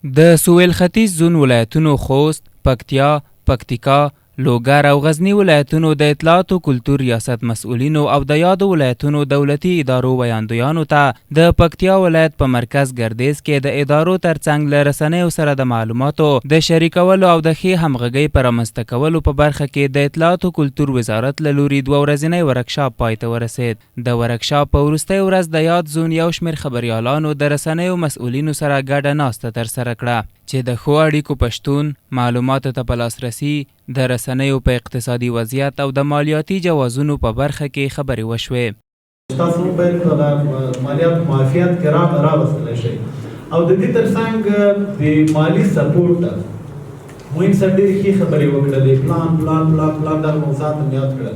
د سویل ختیځ زون ولایتونو خوست، پکتیا، پکتیکا، لوګر او غزنی ولایتونو د اطلاعات او کلتور ریاست مسؤلینو او د یادو ولایتونو دولتي ادارو ویاندویانو ته د پکتیا ولایت په مرکز ګردیز کې د ادارو ترڅنګ له رسنیو سره د معلوماتو د شریکولو او د ښې همغږۍ په رامنځته کولو په برخه کې د اطلاعات او کلتور وزارت له لوري 2 ورځنی ورکشاپ پای ته ورسید. د ورکشاپ په وروستۍ ورځ د یاد زون یو شمېر خبریالانو د رسنیو مسؤلینو سره ګډه ناسته ترسره کړه چې د ښو اړیکو په شتون، معلوماتو ته په لاسرسي، د رسنیو په اقتصادي وضعیت او د مالیاتي جوازونو په برخه کې خبرې وشوې. تاسو باید د مالیاتو معافیت کې راوستلی شئ او د دې ترڅنګ د مالي سپورټ مهم سره ډېرې ښې خبرې وکړلې، پلان دا موضوعات هم یاد کړل،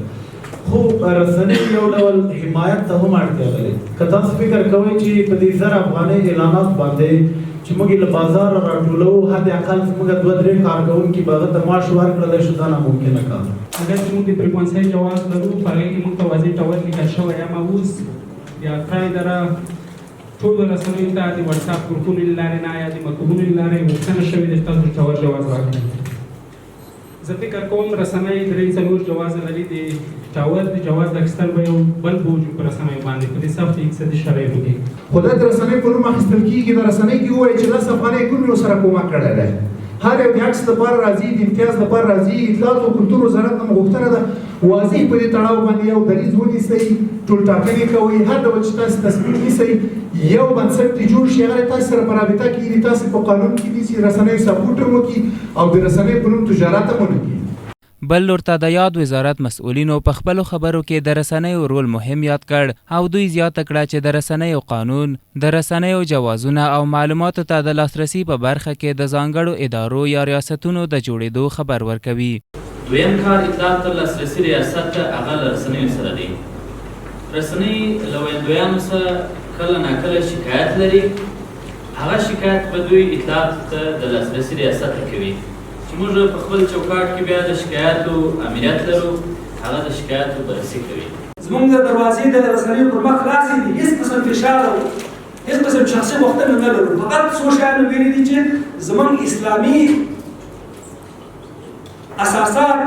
خو رسنیو یو ډول حمایت ته هم اړتیا لري. که تاسو فکر کوئ چې په دې 1000 افغانۍ اعلانات باندې چې موږ له بازار راټولو، حد اقل موږ 2-3 کارکوونکي به هغه ته معاش ورکړلی شو، دا ناممکنه کار. اگر چې موږ د فریکونسۍ جواز لرو په هغې کې موږ ته واضح ډول لیکل شوی اما اوس یا کرایې اداره ټولو رسنیو ته د وټساپ ګروپونو له لارې نه یا د مکتوبونو له لارې غوښتنه شوې ده چې تاسو ټاور جواز ورکړئ. زه فکر کوم رسنۍ 3-4 جواز لري، د ټاور د جواز د اخیستل به یو بل بوج په رسنیو باندې په دې سخت اقتصادي شرایطو کې. خو دا د رسنۍ په نوم اخیستل کېږي، د رسنۍ کې ووایي چې 10 افغانۍ کوم یو سره کومک کړی دی، هر یو د عکس لپاره راځي، د امتیاز لپاره راځي. اطلاعات او کلتور وزارت نه غوښتنه ده واضح په دې تړاو باندې یو دریځ ونیسئ، ټولټاکنې کوئ، هر ډول چې تاسو تصمیم نیسئ یو بنسټ دې جوړ شي، هغه تاسو سره په رابطه کې دي، تاسو په قانون کې دي چې رسنۍ سپورټ هم وکړي او د رسنۍ په نوم تجارت هم ونه کړي. بل لور ته د یاد وزارت مسؤلینو په خپلو خبرو کې د رسنیو رول مهم یاد کړ او دوی زیاته کړه چې د رسنیو قانون، د رسنیو جوازونه او معلوماتو ته د لاسرسي په برخه کې د ځانګړو ادارو یا ریاستونو د جوړېدو خبر ورکوي. دویم کار اطلاعات ته لاسرسي ریاست ته هغه له رسنیو سره دی. رسنۍ له ویاندویانو سره کله ناکله شکایت لري، هغه شکایت به دوی اطلاعات ته د لاسرسي ریاست ته کوي چې موږ په خپل چوکاټ کې بیا د شکایاتو امنیت لرو، هغه د شکایاتو بررسي کوي. زموږ د دروازې د رسنیو پر مخ خلاصې دي، هېڅ قسم فشار او هېڅ قسم شخصي غوښتنه نه لرو، فقط څو شیان ویلي دي چې زموږ اسلامي اساسات،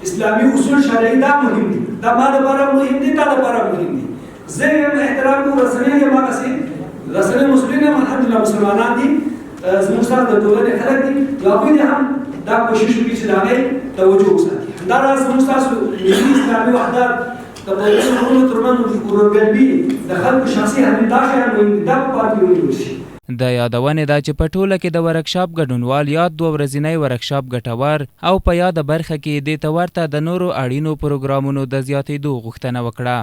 اسلامي اصول شرعي دا مهم دي، دا ما لپاره مهم دي، تا لپاره مهم دي. زه یم احترام کوم، رسنۍ یم هغسې رسنۍ مسؤلین هم الحمدلله مسلمانان دي، زموږ سره د ټولنې خلک دي، نو هغوی دې هم دا کوشش وکړي چې د هغې توجه وساتي. همداراز زموږ ستاسو ملي اسلامي وحدت د قومي وروڼو ترمنځ ورورګلوي د خلکو شخصي حمید دا شیان مهم دي، دا په پام کې ونیول شي. د یادونې ده چې په ټوله کې د ورکشاپ ګډونوال یاد 2 ورځنی ورکشاپ ګټور او په یاده برخه کې دې ته ورته د نورو اړینو پروګرامونو د زیاتېدو غوښتنه وکړه.